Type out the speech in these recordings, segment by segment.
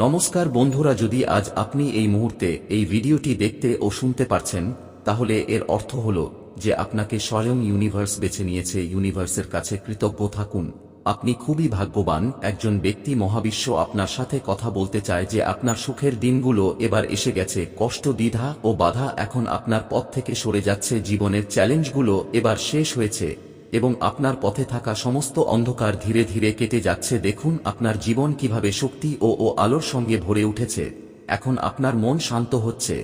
নমস্কার বন্ধুরা, যদি আজ আপনি এই মুহূর্তে এই ভিডিওটি দেখতে ও শুনতে পারছেন, তাহলে এর অর্থ হল যে আপনাকে স্বয়ং ইউনিভার্স বেছে নিয়েছে। ইউনিভার্সের কাছে কৃতজ্ঞ থাকুন। আপনি খুবই ভাগ্যবান একজন ব্যক্তি। মহাবিশ্ব আপনার সাথে কথা বলতে চায় যে আপনার সুখের দিনগুলো এবার এসে গেছে। কষ্ট, দ্বিধা ও বাধা এখন আপনার পথ থেকে সরে যাচ্ছে। জীবনের চ্যালেঞ্জগুলো এবার শেষ হয়েছে এবং আপনার পথে থাকা সমস্ত অন্ধকার ধীরে ধীরে কেটে যাচ্ছে। দেখুন আপনার জীবন কিভাবে শক্তি ও আলোর সঙ্গে ভরে উঠেছে। এখন আপনার মন শান্ত হচ্ছে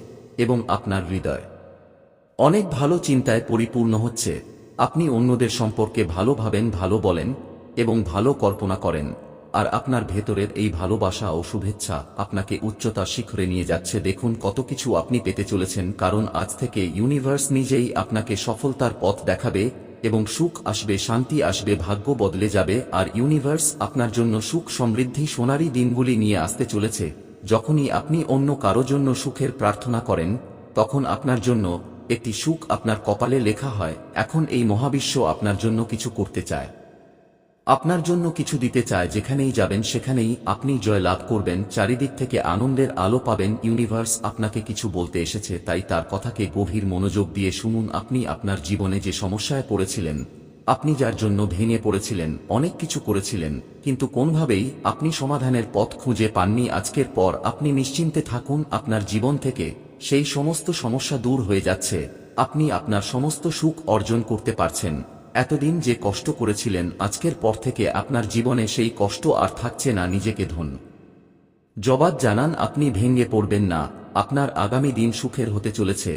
এবং আপনার হৃদয় অনেক ভালো চিন্তায় পরিপূর্ণ হচ্ছে। আপনি অন্যদের সম্পর্কে ভালো ভাবেন, ভালো বলেন এবং ভালো কল্পনা করেন, আর আপনার ভেতরের এই ভালোবাসা ও শুভেচ্ছা আপনাকে উচ্চতার শিখরে নিয়ে যাচ্ছে। দেখুন কত কিছু আপনি পেতে চলেছেন, কারণ আজ থেকে ইউনিভার্স নিজেই আপনাকে সফলতার পথ দেখাবে এবং সুখ আসবে, শান্তি আসবে, ভাগ্য বদলে যাবে। আর ইউনিভার্স আপনার জন্য সুখ, সমৃদ্ধি, সোনালী দিনগুলি নিয়ে আসতে চলেছে। যখনই আপনি অন্য কারো জন্য সুখের প্রার্থনা করেন, তখন আপনার জন্য একটি সুখ আপনার কপালে লেখা হয়। এখন এই মহাবিশ্ব আপনার জন্য কিছু করতে চায়, আপনার জন্য কিছু দিতে চায়। যেখানেই যাবেন সেখানেই আপনি জয় লাভ করবেন, চারিদিক থেকে আনন্দের আলো পাবেন। ইউনিভার্স আপনাকে কিছু বলতে এসেছে, তাই তার কথাকে গভীর মনোযোগ দিয়ে শুনুন। আপনি আপনার জীবনে যে সমস্যায় পড়েছিলেন, আপনি যার জন্য ভেঙে পড়েছিলেন, অনেক কিছু করেছিলেন, কিন্তু কোনোভাবেই আপনি সমাধানের পথ খুঁজে পাননি, আজকের পর আপনি নিশ্চিন্তে থাকুন। আপনার জীবন থেকে সেই সমস্ত সমস্যা দূর হয়ে যাচ্ছে। আপনি আপনার সমস্ত সুখ অর্জন করতে পারছেন। এতদিন যে কষ্ট করেছিলেন, আজকের পর থেকে আপনার জীবনে সেই কষ্ট আর থাকছে না। নিজেকে ধন্যবাদ জানান। আপনি ভেঙে পড়বেন না। আপনার আগামী দিন সুখের হতে চলেছে।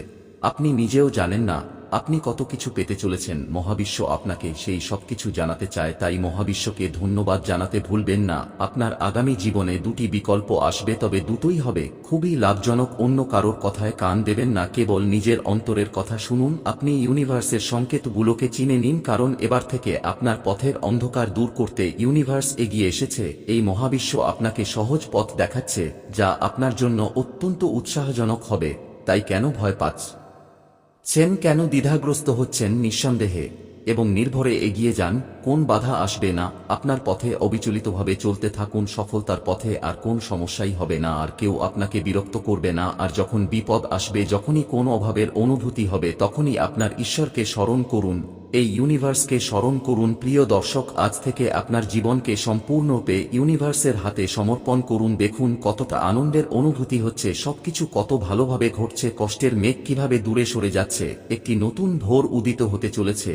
আপনি নিজেও জানেন না আপনি কত কিছু পেতে চলেছেন। মহাবিশ্ব আপনাকে সেই সবকিছু জানাতে চায়, তাই মহাবিশ্বকে ধন্যবাদ জানাতে ভুলবেন না। আপনার আগামী জীবনে দুটি বিকল্প আসবে, তবে দুটোই হবে খুবই লাভজনক। অন্য কারোর কথায় কান দেবেন না, কেবল নিজের অন্তরের কথা শুনুন। আপনি ইউনিভার্সের সংকেতগুলোকে চিনে নিন, কারণ এবার থেকে আপনার পথের অন্ধকার দূর করতে ইউনিভার্স এগিয়ে এসেছে। এই মহাবিশ্ব আপনাকে সহজ পথ দেখাচ্ছে, যা আপনার জন্য অত্যন্ত উৎসাহজনক হবে। তাই কেন ভয় পাচ্ছেন, কেন দ্বিধাগ্রস্ত হচ্ছেন? নিঃসন্দেহে এবং নির্ভরে এগিয়ে যান। কোন বাধা আসবে না আপনার পথে, অবিচলিতভাবে চলতে থাকুন সফলতার পথে। আর কোন সমস্যাই হবে না, আর কেউ আপনাকে বিরক্ত করবে না। আর যখন বিপদ আসবে, যখনই কোনো অভাবের অনুভূতি হবে, তখনই আপনার ঈশ্বরকে স্মরণ করুন, এই ইউনিভার্সকে স্মরণ করুন। প্রিয় দর্শক, আজ থেকে আপনার জীবনকে সম্পূর্ণরূপে ইউনিভার্সের হাতে সমর্পণ করুন। দেখুন কতটা আনন্দের অনুভূতি হচ্ছে, সবকিছু কত ভালোভাবে ঘটছে। কষ্টের মেঘ কিভাবে দূরে সরে যাচ্ছে, একটি নতুন ভোর উদিত হতে চলেছে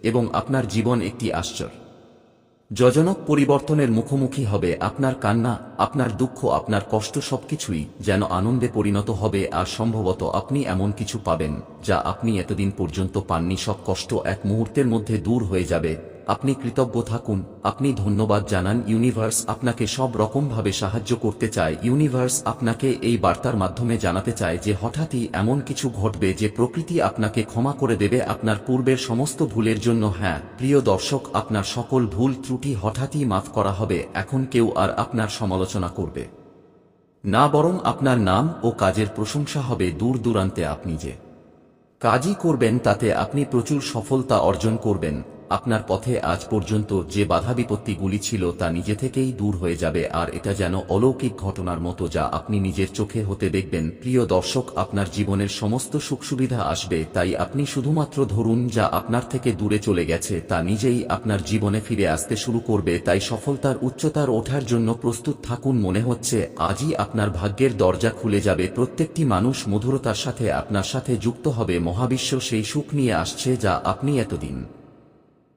এবং আপনার জীবন একটি আশ্চর্যজনক পরিবর্তনের মুখোমুখি হবে। আপনার কান্না, আপনার দুঃখ, আপনার কষ্ট সবকিছুই যেন আনন্দে পরিণত হবে। আর সম্ভবত আপনি এমন কিছু পাবেন যা আপনি এতদিন পর্যন্ত পাননি। সব কষ্ট এক মুহূর্তের মধ্যে দূর হয়ে যাবে। আপনি কৃতজ্ঞ থাকুন, আপনি ধন্যবাদ জানান। ইউনিভার্স আপনাকে সব রকমভাবে সাহায্য করতে চায়। ইউনিভার্স আপনাকে এই বার্তার মাধ্যমে জানাতে চায় যে হঠাৎই এমন কিছু ঘটবে যে প্রকৃতি আপনাকে ক্ষমা করে দেবে আপনার পূর্বের সমস্ত ভুলের জন্য। হ্যাঁ প্রিয় দর্শক, আপনার সকল ভুল ত্রুটি হঠাৎই মাফ করা হবে। এখন কেউ আর আপনার সমালোচনা করবে না, বরং আপনার নাম ও কাজের প্রশংসা হবে দূর দূরান্তে। আপনি যে কাজই করবেন তাতে আপনি প্রচুর সফলতা অর্জন করবেন। আপনার পথে আজ পর্যন্ত যে বাধা বিপত্তিগুলি ছিল তা নিজে থেকেই দূর হয়ে যাবে, আর এটা যেন অলৌকিক ঘটনার মতো যা আপনি নিজের চোখে হতে দেখবেন। প্রিয় দর্শক, আপনার জীবনের সমস্ত সুখ সুবিধা আসবে, তাই আপনি শুধুমাত্র ধরুন যা আপনার থেকে দূরে চলে গেছে তা নিজেই আপনার জীবনে ফিরে আসতে শুরু করবে। তাই সফলতার উচ্চতার ওঠার জন্য প্রস্তুত থাকুন। মনে হচ্ছে আজই আপনার ভাগ্যের দরজা খুলে যাবে। প্রত্যেকটি মানুষ মধুরতার সাথে আপনার সাথে যুক্ত হবে। মহাবিশ্ব সেই সুখ নিয়ে আসছে যা আপনি এতদিন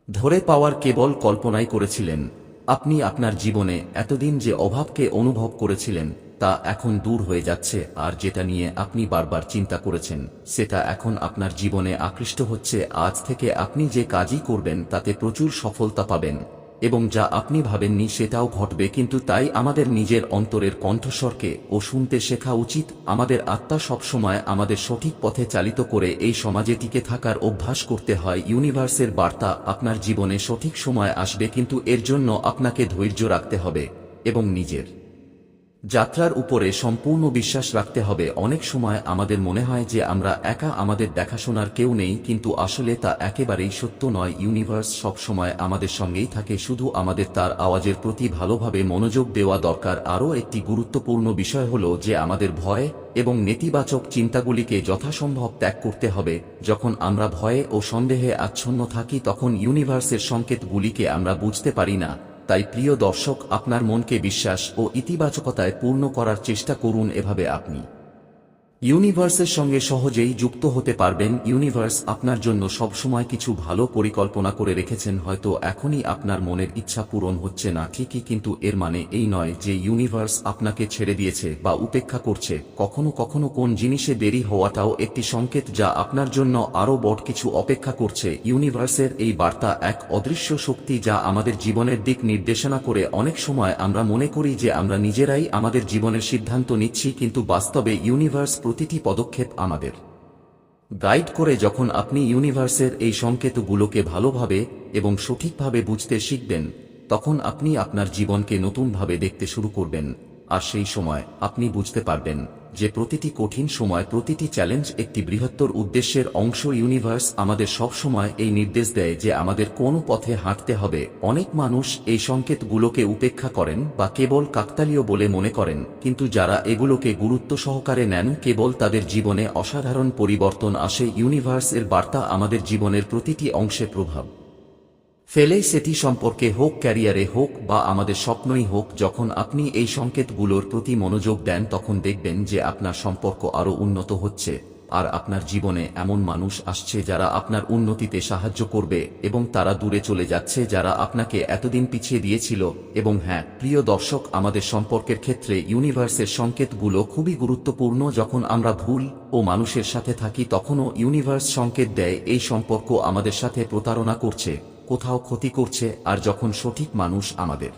ধরে পাওয়ার কেবল কল্পনাই করেছিলেন। আপনি আপনার জীবনে এতদিন যে অভাবকে অনুভব করেছিলেন তা এখন দূর হয়ে যাচ্ছে, আর যেটা নিয়ে আপনি বারবার চিন্তা করেছেন সেটা এখন আপনার জীবনে আকৃষ্ট হচ্ছে। আজ থেকে আপনি যে কাজই করবেন তাতে প্রচুর সফলতা পাবেন এবং যা আপনি ভাবেননি সেটাও ঘটবে। কিন্তু তাই আমাদের নিজের অন্তরের কণ্ঠস্বরকে ও শুনতে শেখা উচিত। আমাদের আত্মা সবসময় আমাদের সঠিক পথে চালিত করে এই সমাজে টিকে থাকার অভ্যাস করতে হয়। ইউনিভার্সের বার্তা আপনার জীবনে সঠিক সময় আসবে, কিন্তু এর জন্য আপনাকে ধৈর্য রাখতে হবে এবং নিজের যাত্রার উপরে সম্পূর্ণ বিশ্বাস রাখতে হবে। অনেক সময় আমাদের মনে হয় যে আমরা একা, আমাদের দেখাশোনার কেউ নেই, কিন্তু আসলে তা একেবারেই সত্য নয়। ইউনিভার্স সব সময় আমাদের সঙ্গেই থাকে, শুধু আমাদের তার আওয়াজের প্রতি ভালোভাবে মনোযোগ দেওয়া দরকার। আরও একটি গুরুত্বপূর্ণ বিষয় হল যে আমাদের ভয় এবং নেতিবাচক চিন্তাগুলিকে যথাসম্ভব ত্যাগ করতে হবে। যখন আমরা ভয়ে ও সন্দেহে আচ্ছন্ন থাকি তখন ইউনিভার্সের সংকেতগুলিকে আমরা বুঝতে পারি না। তাই প্রিয় দর্শক, আপনার মনকে বিশ্বাস ও ইতিবাচকতায় পূর্ণ করার চেষ্টা করুন। এভাবে আপনি ইউনিভার্সের সঙ্গে সহজেই যুক্ত হতে পারবেন। ইউনিভার্স আপনার জন্য সবসময় কিছু ভালো পরিকল্পনা করে রেখেছেন। হয়তো এখনই আপনার মনের ইচ্ছা পূরণ হচ্ছে না ঠিকই, কিন্তু এর মানে এই নয় যে ইউনিভার্স আপনাকে ছেড়ে দিয়েছে বা উপেক্ষা করছে। কখনো কখনো কোন জিনিসে দেরি হওয়াটাও একটি সংকেত যা আপনার জন্য আরও বড় কিছু অপেক্ষা করছে। ইউনিভার্সের এই বার্তা এক অদৃশ্য শক্তি যা আমাদের জীবনের দিক নির্দেশনা করে। অনেক সময় আমরা মনে করি যে আমরা নিজেরাই আমাদের জীবনের সিদ্ধান্ত নিচ্ছি, কিন্তু বাস্তবে ইউনিভার্স প্রতিটি পদক্ষেপ আমাদের গাইড করে। যখন আপনি ইউনিভার্সের এই সংকেতগুলোকে ভালোভাবে এবং সঠিকভাবে বুঝতে শিখবেন, তখন আপনি আপনার জীবনকে নতুনভাবে দেখতে শুরু করবেন। আর সেই সময় আপনি বুঝতে পারবেন যে প্রতিটি কঠিন সময়, প্রতিটি চ্যালেঞ্জ একটি বৃহত্তর উদ্দেশ্যের অংশ। ইউনিভার্স আমাদের সব সময় এই নির্দেশ দেয় যে আমাদের কোন পথে হাঁটতে হবে। অনেক মানুষ এই সংকেতগুলোকে উপেক্ষা করেন বা কেবল কাকতালীয় বলে মনে করেন, কিন্তু যারা এগুলোকে গুরুত্ব সহকারে নেন, কেবল তাদের জীবনে অসাধারণ পরিবর্তন আসে। ইউনিভার্স এর বার্তা আমাদের জীবনের প্রতিটি অংশে প্রভাব ফেলে, সেটি সম্পর্কে হোক, ক্যারিয়ারে হোক বা আমাদের স্বপ্নই হোক। যখন আপনি এই সংকেতগুলোর প্রতি মনোযোগ দেন তখন দেখবেন যে আপনার সম্পর্ক আরও উন্নত হচ্ছে, আর আপনার জীবনে এমন মানুষ আসছে যারা আপনার উন্নতিতে সাহায্য করবে, এবং তারা দূরে চলে যাচ্ছে যারা আপনাকে এতদিন পিছিয়ে দিয়েছিল। এবং হ্যাঁ প্রিয় দর্শক, আমাদের সম্পর্কের ক্ষেত্রে ইউনিভার্সের সংকেতগুলো খুবই গুরুত্বপূর্ণ। যখন আমরা ভুল ও মানুষের সাথে থাকি তখনও ইউনিভার্স সংকেত দেয় এই সম্পর্ক আমাদের সাথে প্রতারণা করছে, কোথাও ক্ষতি করছে। আর যখন সঠিক মানুষ আমাদের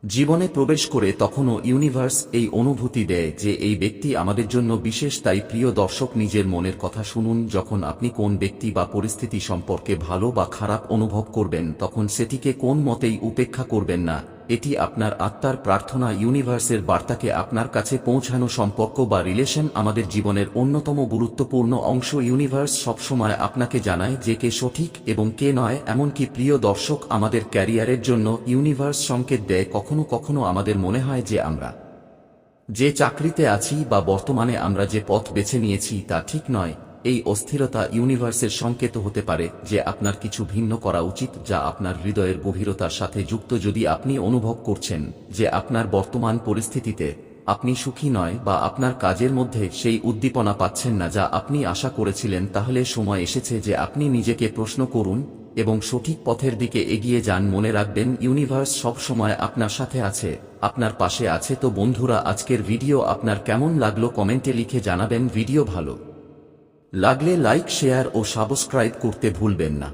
জীবনে প্রবেশ করে তখনও ইউনিভার্স এই অনুভূতি দেয় যে এই ব্যক্তি আমাদের জন্য বিশেষ। তাই প্রিয় দর্শক, নিজের মনের কথা শুনুন। যখন আপনি কোন ব্যক্তি বা পরিস্থিতি সম্পর্কে ভালো বা খারাপ অনুভব করবেন তখন সেটিকে কোন মতেই উপেক্ষা করবেন না। এটি আপনার আত্মার প্রার্থনা, ইউনিভার্সের বার্তাকে আপনার কাছে পৌঁছানো। সম্পর্ক বা রিলেশন আমাদের জীবনের অন্যতম গুরুত্বপূর্ণ অংশ। ইউনিভার্স সবসময় আপনাকে জানায় যে কে সঠিক এবং কে নয়। এমনকি প্রিয় দর্শক, আমাদের ক্যারিয়ারের জন্য ইউনিভার্স সংকেত দেয়। কখনো কখনো আমাদের মনে হয় যে আমরা যে চাকরিতে আছি বা বর্তমানে আমরা যে পথ বেছে নিয়েছি তা ঠিক নয়। এই অস্থিরতা ইউনিভার্সের সংকেত হতে পারে যে আপনার কিছু ভিন্ন করা উচিত, যা আপনার হৃদয়ের গভীরতার সাথে যুক্ত। যদি আপনি অনুভব করছেন যে আপনার বর্তমান পরিস্থিতিতে আপনি সুখী নয় বা আপনার কাজের মধ্যে সেই উদ্দীপনা পাচ্ছেন না যা আপনি আশা করেছিলেন, তাহলে সময় এসেছে যে আপনি নিজেকে প্রশ্ন করুন এবং সঠিক পথের দিকে এগিয়ে যান। মনে রাখবেন, ইউনিভার্স সব সময় আপনার সাথে আছে, আপনার পাশে আছে। তো বন্ধুরা, আজকের ভিডিও আপনার কেমন লাগলো কমেন্টে লিখে জানাবেন। ভিডিও ভালো লাগলে লাইক, শেয়ার ও সাবস্ক্রাইব করতে ভুলবেন না।